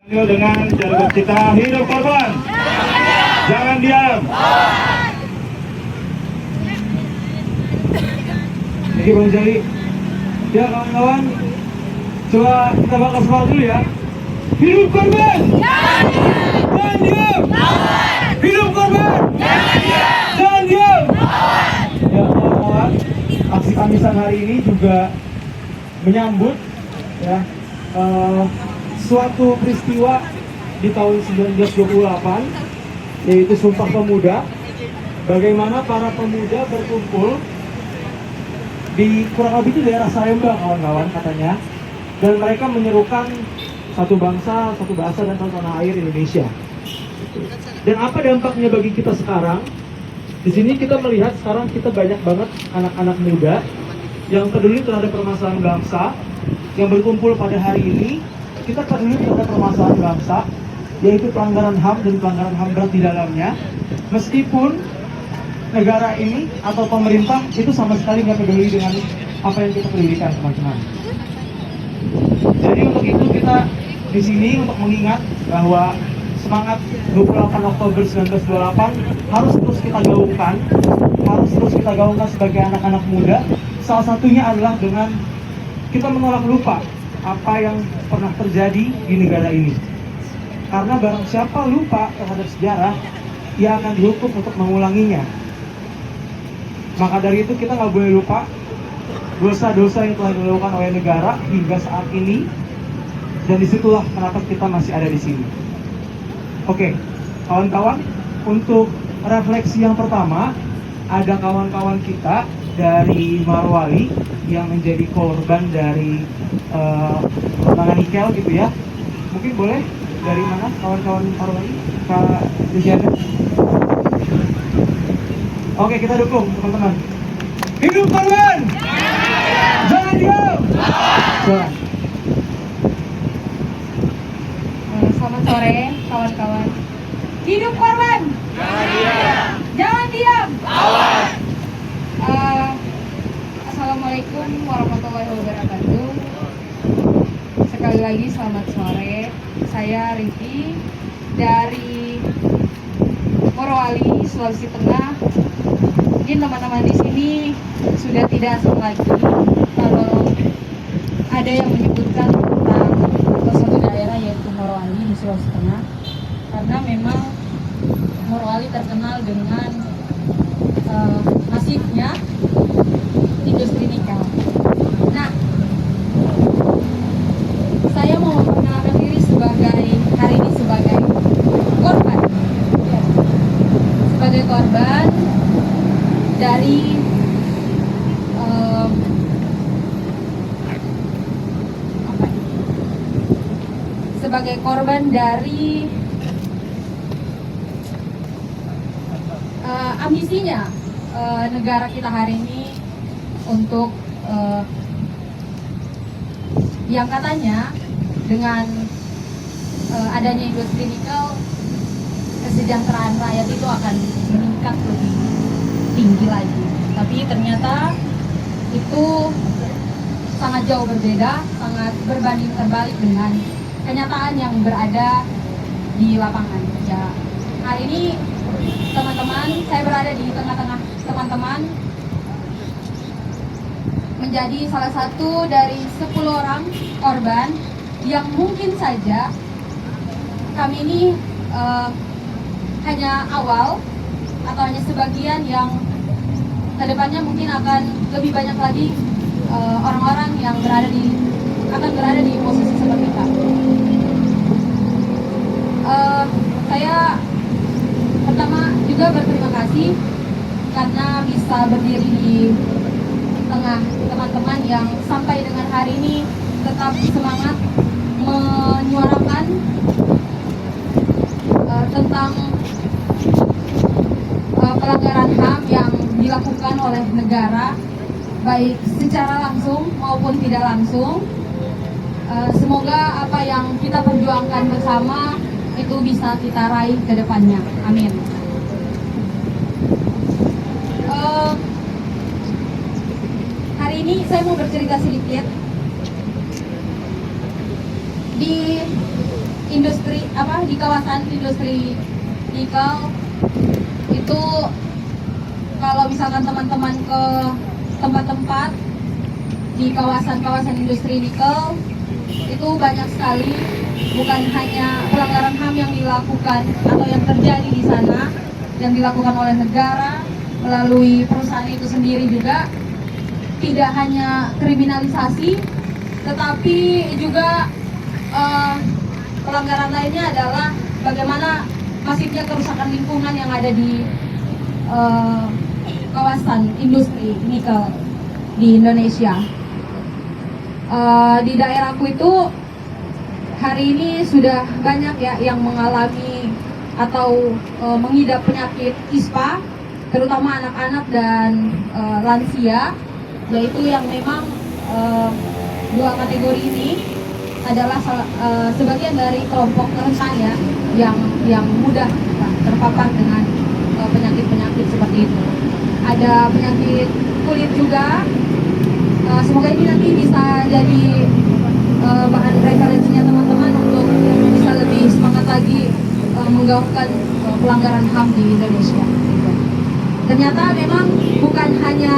Ayo dengan jalan kita hidup korban. Jangan diam. Jadi Bang Jali, ya kawan-kawan, coba kita bakal semangat dulu ya. Hidup korban. Jangan diam. Hidup korban. Jangan diam. Ya kawan-kawan, aksi Kamisan hari ini juga menyambut ya suatu peristiwa di tahun 1928, yaitu Sumpah Pemuda. Bagaimana para pemuda berkumpul di kurang lebih itu daerah Salemba, kawan-kawan, katanya, dan mereka menyerukan satu bangsa, satu bahasa, dan satu tanah air Indonesia. Dan apa dampaknya bagi kita sekarang? Di sini kita melihat sekarang kita banyak banget anak-anak muda yang peduli terhadap permasalahan bangsa, yang berkumpul pada hari ini. Kita peduli terhadap permasalahan bangsa, yaitu pelanggaran HAM dan pelanggaran HAM berat di dalamnya. Meskipun negara ini atau pemerintah itu sama sekali nggak peduli dengan apa yang kita pedulikan, teman-teman. Jadi untuk itu kita di sini untuk mengingat bahwa semangat 28 Oktober 1928 harus terus kita gaungkan sebagai anak-anak muda. Salah satunya adalah dengan kita menolak lupa apa yang pernah terjadi di negara ini. Karena barang siapa lupa terhadap sejarah, ia akan dihukum untuk mengulanginya. Maka dari itu kita nggak boleh lupa dosa-dosa yang telah dilakukan oleh negara hingga saat ini, dan disitulah kenapa kita masih ada di sini. Oke, kawan-kawan, untuk refleksi yang pertama, ada kawan-kawan kita dari Marwali yang menjadi korban dari pertambangan nikel gitu ya. Mungkin boleh dari mana kawan-kawan Marwali? Kak Luciana? Oke, kita dukung teman-teman. Hidup korban! Jangan diam! Jangan. Selamat sore kawan-kawan. Hidup korban! Jangan diam! Assalamualaikum warahmatullahi wabarakatuh. Sekali lagi selamat sore. Saya Riki dari Morowali, Sulawesi Tengah. Mungkin teman-teman di sini sudah tidak asing lagi kalau ada yang menyebutkan tentang suatu daerah yaitu Morowali di Sulawesi Tengah, karena memang Morowali terkenal dengan masifnya industri nikel. Nah, saya mau memperkenalkan diri hari ini sebagai korban, sebagai korban dari sebagai korban dari ambisinya negara kita hari ini untuk yang katanya dengan adanya industri nikel, kesejahteraan rakyat itu akan meningkat lebih tinggi lagi. Tapi ternyata itu sangat jauh berbeda, sangat berbanding terbalik dengan kenyataan yang berada di lapangan. Ya, hari ini teman-teman, saya berada di tengah-tengah teman-teman, menjadi salah satu dari 10 orang korban yang mungkin saja kami ini hanya awal atau hanya sebagian, yang kedepannya mungkin akan lebih banyak lagi orang-orang yang akan berada di posisi seperti kami. Saya pertama juga berterima kasih karena bisa berdiri di tengah teman-teman yang sampai dengan hari ini tetap semangat menyuarakan tentang pelanggaran HAM yang dilakukan oleh negara, baik secara langsung maupun tidak langsung. Semoga apa yang kita perjuangkan bersama itu bisa kita raih ke depannya. Amin. Hari ini saya mau bercerita sedikit. Di di kawasan industri nikel itu, kalau misalkan teman-teman ke tempat-tempat di kawasan industri nikel itu banyak sekali, bukan hanya pelanggaran HAM yang dilakukan atau yang terjadi di sana, yang dilakukan oleh negara melalui perusahaan itu sendiri juga. Tidak hanya kriminalisasi, tetapi juga pelanggaran lainnya adalah bagaimana masifnya kerusakan lingkungan yang ada di kawasan industri nikel di Indonesia. Di daerahku itu hari ini sudah banyak ya yang mengalami atau mengidap penyakit ISPA, terutama anak-anak dan lansia, yaitu yang memang dua kategori ini adalah sebagian dari kelompok rentan ya, yang mudah terpapar dengan penyakit-penyakit seperti itu. Ada penyakit kulit juga. Semoga ini nanti bisa jadi bahan referensinya teman-teman untuk bisa lebih semangat lagi menggaungkan pelanggaran HAM di Indonesia. Ternyata memang bukan hanya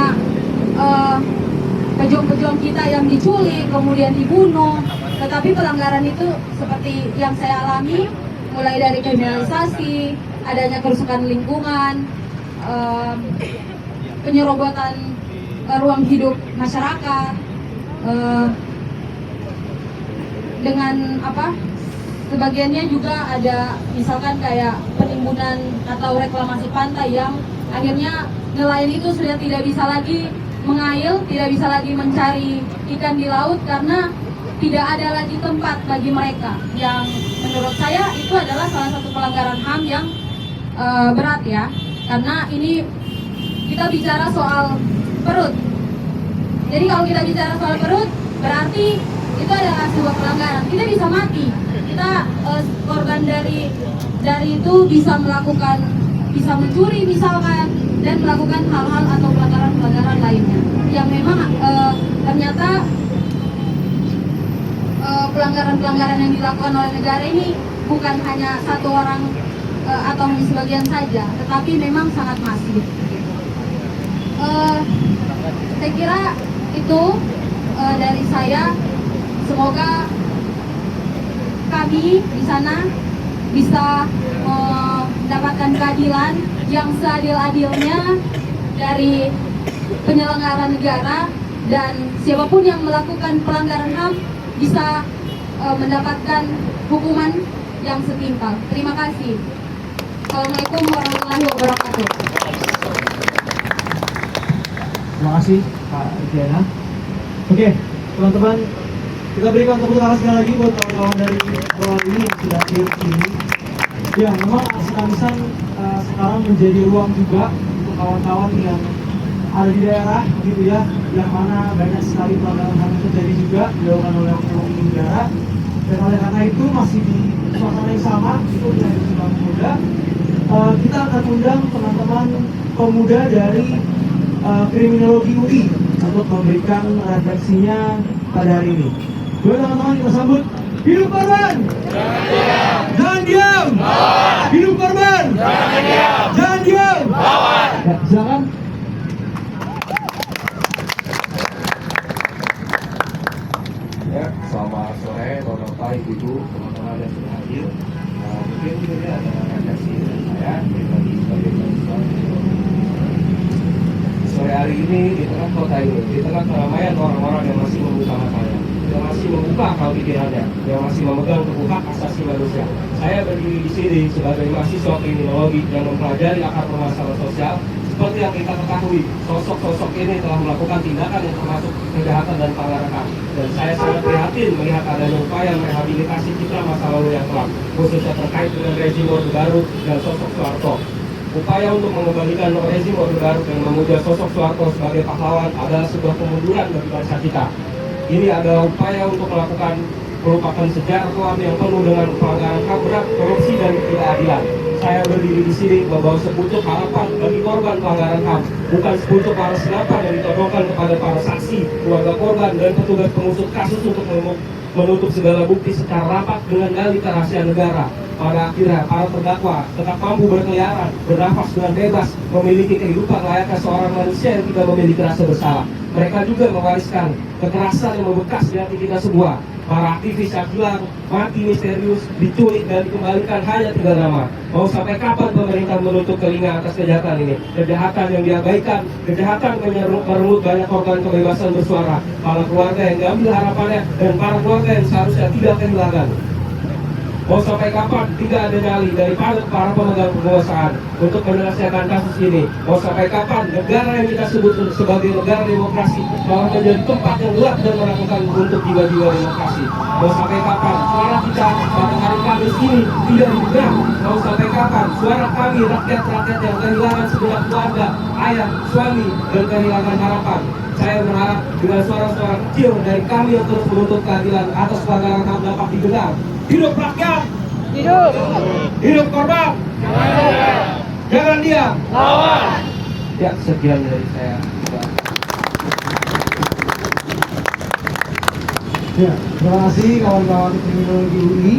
pejuang-pejuang kita yang diculik kemudian dibunuh, tetapi pelanggaran itu seperti yang saya alami, mulai dari kriminalisasi, adanya kerusakan lingkungan, penyerobotan ruang hidup masyarakat, dengan sebagiannya juga ada misalkan kayak penimbunan atau reklamasi pantai yang akhirnya nelayan itu sudah tidak bisa lagi mengail, tidak bisa lagi mencari ikan di laut karena tidak ada lagi tempat bagi mereka, yang menurut saya itu adalah salah satu pelanggaran HAM yang berat ya, karena ini kita bicara soal perut. Jadi kalau kita bicara soal perut, berarti itu adalah sebuah pelanggaran. Kita bisa mati, kita korban dari itu bisa mencuri misalkan, dan melakukan hal-hal atau pelanggaran lainnya yang memang ternyata pelanggaran yang dilakukan oleh negara ini bukan hanya satu orang atau hanya sebagian saja, tetapi memang sangat masif. Saya kira itu dari saya. Semoga kami di sana bisa mendapatkan keadilan yang seadil-adilnya dari penyelenggara negara, dan siapapun yang melakukan pelanggaran HAM bisa mendapatkan hukuman yang setimpal. Terima kasih. Assalamualaikum warahmatullahi wabarakatuh. Terima kasih Kak Diana. Oke, teman-teman, kita berikan tepuk tangan sekali lagi buat kawan-kawan dari Bawah ini yang sudah hadir di sini. Ya, memang aksi kamisan sekarang menjadi ruang juga untuk kawan-kawan yang ada di daerah gitu ya, yang mana banyak sekali pelanggaran HAM terjadi juga dilakukan oleh oknum negara. Dan oleh karena itu masih di suasana yang sama, itu di Hari Sumpah Pemuda, kita akan undang teman-teman pemuda dari Kriminologi UI untuk memberikan refleksinya pada hari ini. Boleh teman-teman kita sambut. Hidup korban! Jangan diam! Hidup korban! Jangan diam! Ya, silakan. Ya, selamat sore, Bapak, Ibu, teman-teman yang sudah hadir. Mungkin ini ada reaksi dari saya pribadi sebagai mahasiswa. Sore hari ini di tengah kota ini, di tengah keramaian orang-orang yang masih membuka matanya, yang masih membuka akal pikirannya, yang masih memegang teguh hak asasi manusia. Saya berdiri di sini sebagai mahasiswa kriminologi yang mempelajari akar permasalahan sosial. Seperti yang kita ketahui, sosok-sosok ini telah melakukan tindakan yang termasuk kejahatan dan pelanggaran HAM. Dan saya sangat prihatin melihat adanya upaya merehabilitasi citra masa lalu yang kelam, khususnya terkait dengan rezim Orde Baru dan sosok Soeharto. Upaya untuk mengembalikan rezim Orde Baru dan memuja sosok Soeharto sebagai pahlawan adalah sebuah kemunduran bagi bangsa kita. Ini adalah upaya untuk melupakan sejarah kelam yang penuh dengan pelanggaran HAM berat, korupsi, dan ketidakadilan. Saya berdiri di sini membawa sepucuk harapan bagi korban pelanggaran HAM, bukan sepucuk balas dendam yang ditodongkan kepada para saksi, keluarga korban, dan petugas pengusut kasus untuk menutup segala bukti secara rapat dengan dalih kerahasiaan negara. Pada akhirnya, para terdakwa tetap mampu berkeliaran, bernafas dengan bebas, memiliki kehidupan layaknya seorang manusia yang tidak memiliki rasa bersalah. Mereka juga mewariskan kekerasan yang membekas di hati kita semua. Para aktivis yang hilang, mati misterius, diculik dan dikembalikan hanya 3 nama. Mau sampai kapan pemerintah menutup telinga atas kejahatan ini? Kejahatan yang diabaikan, kejahatan merenggut banyak korban kebebasan bersuara, para keluarga yang diambil harapannya, dan para keluarga yang seharusnya tidak kehilangan. Mau sampai kapan tidak ada nyali daripada para pemegang kekuasaan untuk menyelesaikan kasus ini? Mau sampai kapan negara yang kita sebut sebagai negara demokrasi malah menjadi tempat yang gelap dan melakukan untuk jiwa-jiwa demokrasi? Mau sampai kapan suara kita pada hari Kamis ini tidak didengar? Mau sampai kapan suara kami rakyat-rakyat yang kehilangan segenap keluarga, ayah, suami, dan kehilangan harapan? Saya berharap dengan suara-suara kecil dari kami yang terus menuntut keadilan atas pelanggaran HAM dapat didengar. Hidup rakyat! Hidup! Hidup korban! Jangan diam! Lawan! Ya, sekian dari saya. Ya, terima kasih kawan-kawan kriminologi UI.